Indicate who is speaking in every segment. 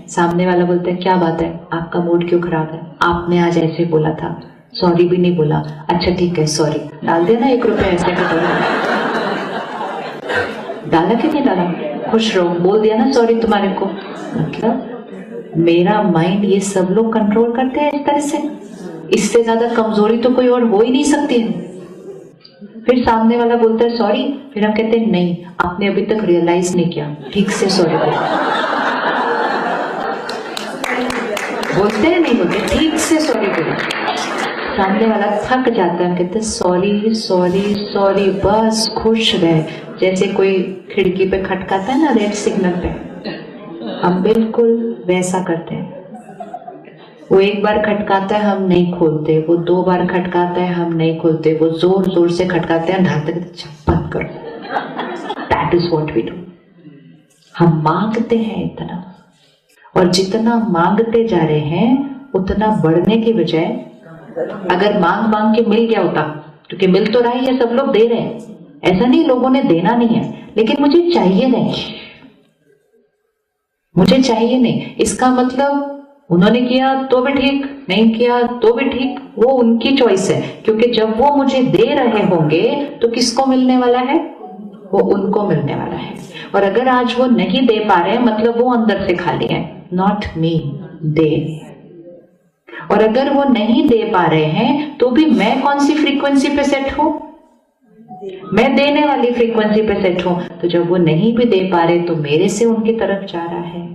Speaker 1: सामने वाला बोलता है क्या बात है, आपका मूड क्यों खराब है, आपने आज ऐसे बोला था, सॉरी भी नहीं बोला, अच्छा ठीक है सॉरी, डाल देना 1 रुपया ऐसे का डाला कि नहीं डाला, खुश रहो, बोल दिया ना सॉरी तुम्हारे को। मतलब मेरा माइंड ये सब लोग कंट्रोल करते हैं इस तरह से, इससे ज्यादा कमजोरी तो कोई और हो ही नहीं सकती है। फिर सामने वाला बोलता है सॉरी, फिर हम कहते हैं नहीं आपने अभी तक रियलाइज नहीं किया, ठीक से सॉरी बोलते हैं, नहीं बोलते, ठीक से सॉरी बोलो। सामने वाला थक जाता है, कहते सॉरी सॉरी सॉरी, बस खुश रहे। जैसे कोई खिड़की पे खटकाता है ना रेड सिग्नल पे, हम बिल्कुल वैसा करते हैं। वो 1 बार खटकाता है हम नहीं खोलते, वो 2 बार खटकाता है हम नहीं खोलते, वो जोर जोर से खटकाते हैं, ढालते बंद करो। That is what we do. हम मांगते हैं इतना, और जितना मांगते जा रहे हैं उतना बढ़ने की बजाय, अगर मांग मांग के मिल गया होता, क्योंकि मिल तो रहा है, सब लोग दे रहे हैं, ऐसा नहीं लोगों ने देना नहीं है, लेकिन मुझे चाहिए नहीं, मुझे चाहिए नहीं, इसका मतलब उन्होंने किया तो भी ठीक, नहीं किया तो भी ठीक, वो उनकी चॉइस है। क्योंकि जब वो मुझे दे रहे होंगे तो किसको मिलने वाला है, वो उनको मिलने वाला है। और अगर आज वो नहीं दे पा रहे हैं मतलब वो अंदर से खाली है, नॉट मी, दे। और अगर वो नहीं दे पा रहे हैं तो भी मैं कौन सी फ्रीक्वेंसी पे सेट हूं, मैं देने वाली फ्रीक्वेंसी पे सेट हूं। तो जब वो नहीं भी दे पा रहे तो मेरे से उनकी तरफ जा रहा है।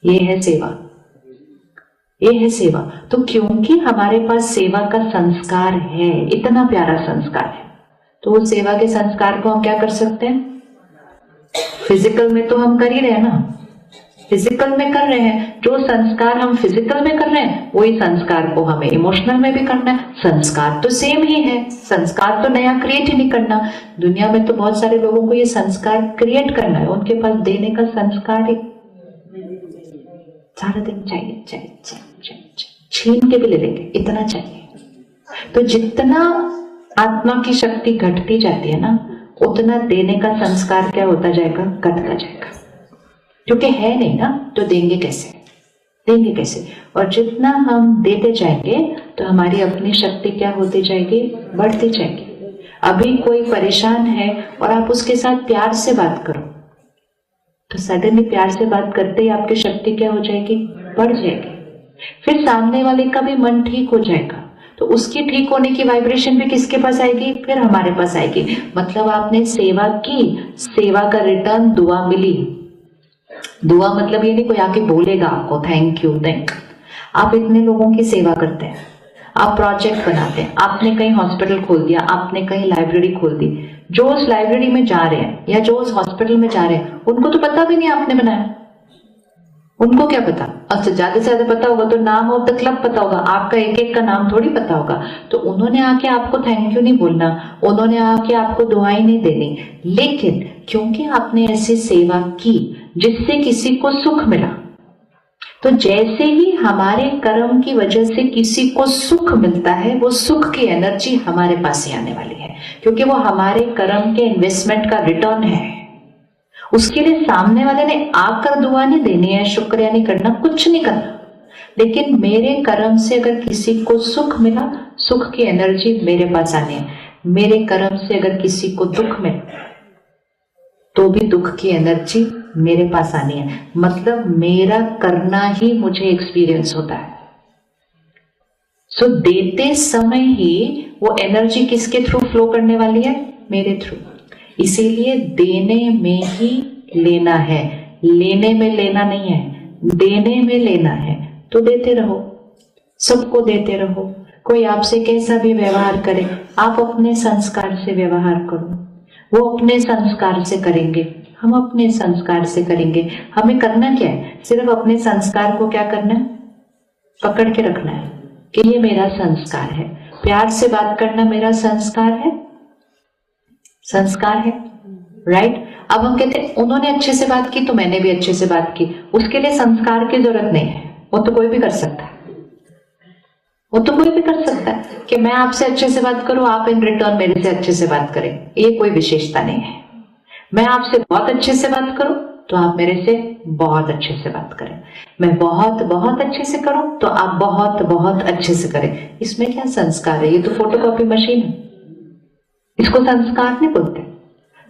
Speaker 1: ये है सेवा, ये है सेवा। तो क्योंकि हमारे पास सेवा का संस्कार है, इतना प्यारा संस्कार है, तो उस सेवा के संस्कार को हम क्या कर सकते हैं, फिजिकल में तो हम कर ही रहे हैं ना, फिजिकल में कर रहे हैं। जो संस्कार हम फिजिकल में कर रहे हैं वही संस्कार को हमें इमोशनल में भी करना है। संस्कार तो सेम ही है, संस्कार तो नया क्रिएट ही नहीं करना। दुनिया में तो बहुत सारे लोगों को ये संस्कार क्रिएट करना है, उनके पास देने का संस्कार ही सारा दिन चाहिए, चाहिए, चाहिए, छीन के भी ले लेंगे, इतना चाहिए। तो जितना आत्मा की शक्ति घटती जाती है ना, उतना देने का संस्कार क्या होता जाएगा, घटता जाएगा। क्योंकि है नहीं ना, तो देंगे कैसे, देंगे कैसे। और जितना हम देते जाएंगे तो हमारी अपनी शक्ति क्या होती जाएगी, बढ़ती जाएगी। अभी कोई परेशान है और आप उसके साथ प्यार से बात करो, तो सडनली प्यार से बात करते ही आपकी शक्ति क्या हो जाएगी, बढ़ जाएगी। फिर सामने वाले का भी मन ठीक हो जाएगा, तो उसकी ठीक होने की वाइब्रेशन भी किसके पास आएगी, फिर हमारे पास आएगी। मतलब आपने सेवा की, सेवा का रिटर्न दुआ मिली। दुआ मतलब ये नहीं कोई आके बोलेगा आपको थैंक यू थैंक। आप इतने लोगों की सेवा करते हैं, आप प्रोजेक्ट बनाते हैं, आपने कहीं हॉस्पिटल खोल दिया, आपने कहीं लाइब्रेरी खोल दी। जो उस लाइब्रेरी में जा रहे हैं या जो उस हॉस्पिटल में जा रहे हैं उनको तो पता भी नहीं आपने बनाया, उनको क्या पता। अच्छा ज्यादा से ज्यादा पता होगा तो नाम ऑफ द क्लब पता होगा, आपका एक एक का नाम थोड़ी पता होगा। तो उन्होंने आके आपको थैंक यू नहीं बोलना, उन्होंने आके आपको दुआएं नहीं देनी, लेकिन क्योंकि आपने ऐसी सेवा की जिससे किसी को सुख मिला, तो जैसे ही हमारे कर्म की वजह से किसी को सुख मिलता है, वो सुख की एनर्जी हमारे पास ही आने वाली है, क्योंकि वो हमारे कर्म के इन्वेस्टमेंट का रिटर्न है। उसके लिए सामने वाले ने आकर दुआ नहीं देनी है, शुक्रिया नहीं करना, कुछ नहीं करना, लेकिन मेरे कर्म से अगर किसी को सुख मिला, सुख की एनर्जी मेरे पास आनी है। मेरे कर्म से अगर किसी को दुख मिला तो भी दुख की एनर्जी मेरे पास आनी है। मतलब मेरा करना ही मुझे एक्सपीरियंस होता है। सो देते समय ही वो एनर्जी किसके थ्रू फ्लो करने वाली है, मेरे थ्रू। इसीलिए देने में ही लेना है, लेने में लेना नहीं है, देने में लेना है। तो देते रहो, सबको देते रहो। कोई आपसे कैसा भी व्यवहार करे, आप अपने संस्कार से व्यवहार करो, वो अपने संस्कार से करेंगे, हम अपने संस्कार से करेंगे। हमें करना क्या है, सिर्फ अपने संस्कार को क्या करना है, पकड़ के रखना है कि ये मेरा संस्कार है। प्यार से बात करना मेरा संस्कार है, संस्कार है, राइट। अब हम कहते हैं उन्होंने अच्छे से बात की तो मैंने भी अच्छे से बात की, उसके लिए संस्कार की जरूरत नहीं है, वो तो कोई भी कर सकता है, वो तो कोई भी कर सकता है कि मैं आपसे अच्छे से बात करूं, आप इन रिटर्न मेरे से अच्छे से बात करें, ये कोई विशेषता नहीं है। मैं आपसे बहुत अच्छे से बात करूं, तो आप मेरे से बहुत अच्छे से बात करें, मैं बहुत बहुत अच्छे से करूं तो आप बहुत बहुत अच्छे से करें। इसमें क्या संस्कार है? ये तो फोटोकॉपी मशीन है, इसको संस्कार नहीं बोलते।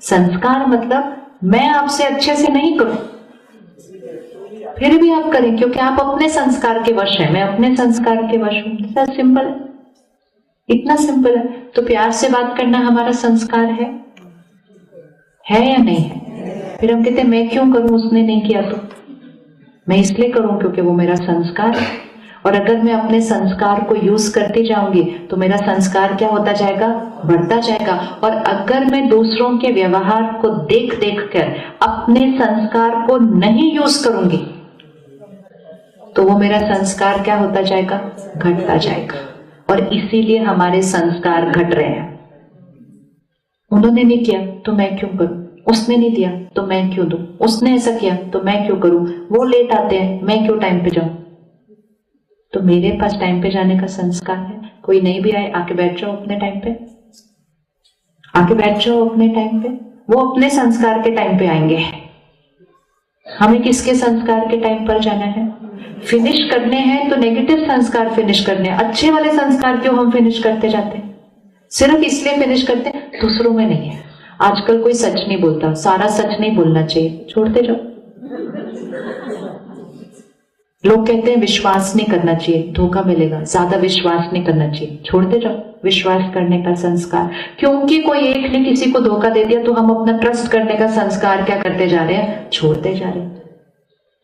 Speaker 1: संस्कार मतलब मैं आपसे अच्छे से नहीं करूं फिर भी आप करें, क्योंकि आप अपने संस्कार के वश हैं, मैं अपने संस्कार के वश हूं। सिंपल है, इतना सिंपल है। तो प्यार से बात करना हमारा संस्कार है या नहीं है? फिर हम कहते हैं मैं क्यों करूं, उसने नहीं किया तो। मैं इसलिए करूं क्योंकि वो मेरा संस्कार है। और अगर मैं अपने संस्कार को यूज करती जाऊंगी तो मेरा संस्कार क्या होता जाएगा? बढ़ता जाएगा। और अगर मैं दूसरों के व्यवहार को देख देख कर अपने संस्कार को नहीं यूज करूंगी तो वो मेरा संस्कार क्या होता जाएगा? घटता जाएगा। और इसीलिए हमारे संस्कार घट रहे हैं। उन्होंने नहीं किया तो मैं क्यों करूं, उसने नहीं दिया तो मैं क्यों दूं, उसने ऐसा किया तो मैं क्यों करूं, वो लेट आते हैं मैं क्यों टाइम पे जाऊं। तो मेरे पास टाइम पे जाने का संस्कार है। कोई नहीं भी आए, आके बैठ जाओ अपने टाइम पे, आके बैठ जाओ अपने टाइम पे। वो अपने संस्कार के टाइम पे आएंगे। हमें किसके संस्कार के टाइम पर जाना है? फिनिश करने हैं तो नेगेटिव संस्कार फिनिश करने हैं। अच्छे वाले संस्कार क्यों हम फिनिश करते जाते हैं? सिर्फ इसलिए फिनिश करते हैं, दूसरों में नहीं है। आजकल कोई सच नहीं बोलता, सारा सच नहीं बोलना चाहिए, छोड़ते जाओ। लोग कहते हैं विश्वास नहीं करना चाहिए, धोखा मिलेगा, ज्यादा विश्वास नहीं करना चाहिए, छोड़ते जाओ विश्वास करने का संस्कार। क्योंकि कोई एक ने किसी को धोखा दे दिया तो हम अपना ट्रस्ट करने का संस्कार क्या करते जा रहे हैं? छोड़ते जा रहे हैं।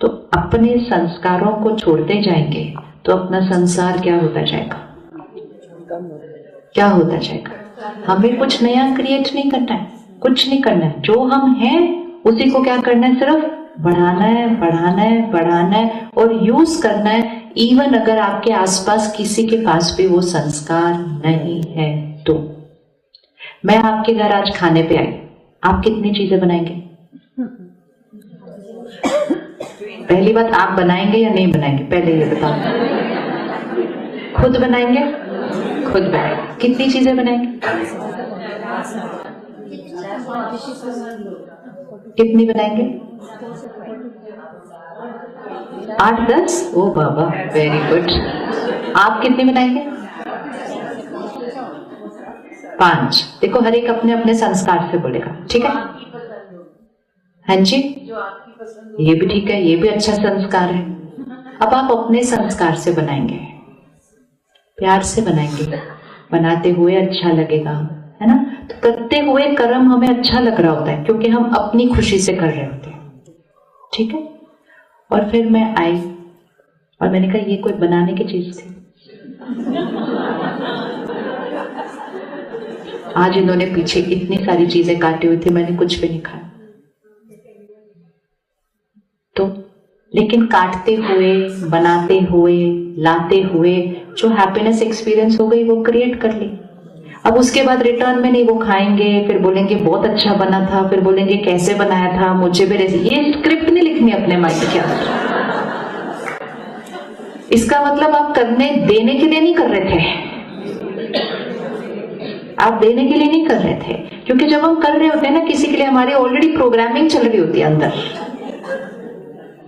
Speaker 1: तो अपने संस्कारों को छोड़ते जाएंगे तो अपना संसार क्या होता जाएगा? क्या होता जाएगा? हमें कुछ नया क्रिएट नहीं करना है, कुछ नहीं करना है। जो हम हैं उसी को क्या करना है? सिर्फ बढ़ाना है, बढ़ाना है, बढ़ाना है और यूज करना है। इवन अगर आपके आसपास किसी के पास भी वो संस्कार नहीं है तो। मैं आपके घर आज खाने पे आई, आप कितनी चीजें बनाएंगे? पहली बात, आप बनाएंगे या नहीं बनाएंगे? पहले ये बताओ। खुद बनाएंगे? खुद बनाएंगे। कितनी चीजें बनाएंगे? कितनी बनाएंगे? 8-10? ओ बाबा, वेरी गुड। आप कितनी बनाएंगे? 5। देखो, हर एक अपने अपने संस्कार से बोलेगा, ठीक है? हाँ जी, ये भी ठीक है, ये भी अच्छा संस्कार है। अब आप अपने संस्कार से बनाएंगे, प्यार से बनाएंगे, बनाते हुए अच्छा लगेगा, है ना? तो करते हुए कर्म हमें अच्छा लग रहा होता है क्योंकि हम अपनी खुशी से कर रहे होते हैं, ठीक है? और फिर मैं आई और मैंने कहा ये कोई बनाने की चीज थी। आज इन्होंने पीछे इतनी सारी चीजें काटी हुई थी, मैंने कुछ भी नहीं खाया। तो लेकिन काटते हुए, बनाते हुए, लाते हुए जो हैप्पीनेस एक्सपीरियंस हो गई वो क्रिएट कर ली। अब उसके बाद रिटर्न में नहीं, वो खाएंगे, फिर बोलेंगे बहुत अच्छा बना था, फिर बोलेंगे कैसे बनाया था, मुझे भी ये स्क्रिप्ट नहीं लिखनी अपने माइंड के अंदर। इसका मतलब आप करने देने के लिए नहीं कर रहे थे, आप देने के लिए नहीं कर रहे थे। क्योंकि जब हम कर रहे होते हैं ना किसी के लिए, हमारी ऑलरेडी प्रोग्रामिंग चल रही होती है अंदर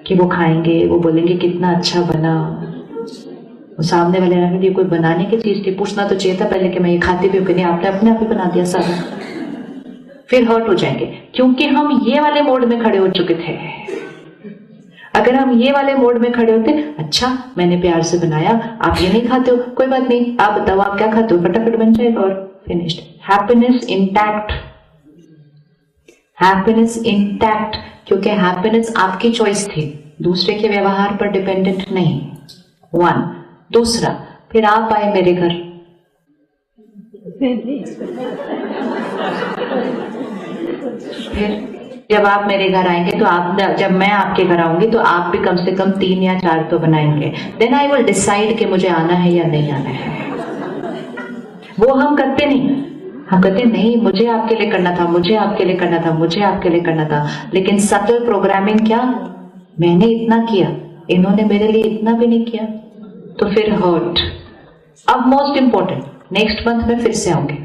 Speaker 1: कि वो खाएंगे, वो बोलेंगे कितना अच्छा बना। वो सामने वाले ने ये कोई बनाने की चीज थी, पूछना तो चाहिए था पहले कि मैं ये खाती भी हूँ कि नहीं, आपने अपने आप ही बना दिया सारा। फिर हर्ट हो जाएंगे क्योंकि हम ये वाले मोड में खड़े हो चुके थे। अगर हम ये वाले मोड में खड़े होते, अच्छा मैंने प्यार से बनाया, आप ये नहीं खाते हो, कोई बात नहीं, आप बताओ आप क्या खाते हो, फटाफट बन जाएगा और finished. Happiness intact, happiness intact, क्योंकि हैप्पीनेस आपकी चॉइस थी, दूसरे के व्यवहार पर डिपेंडेंट नहीं। 1। दूसरा, फिर आप आए मेरे घर, फिर जब आप मेरे घर आएंगे तो आप, जब मैं आपके घर आऊंगी तो आप भी कम से कम 3 या 4 तो बनाएंगे। देन आई विल डिसाइड कि मुझे आना है या नहीं आना है। वो हम करते नहीं, हम कहते नहीं मुझे आपके लिए करना था, मुझे आपके लिए करना था, मुझे आपके लिए करना था। लेकिन सटल प्रोग्रामिंग क्या, मैंने इतना किया, इन्होंने मेरे लिए इतना भी नहीं किया, तो फिर हर्ट। अब मोस्ट इंपॉर्टेंट, नेक्स्ट मंथ में फिर से आऊंगी,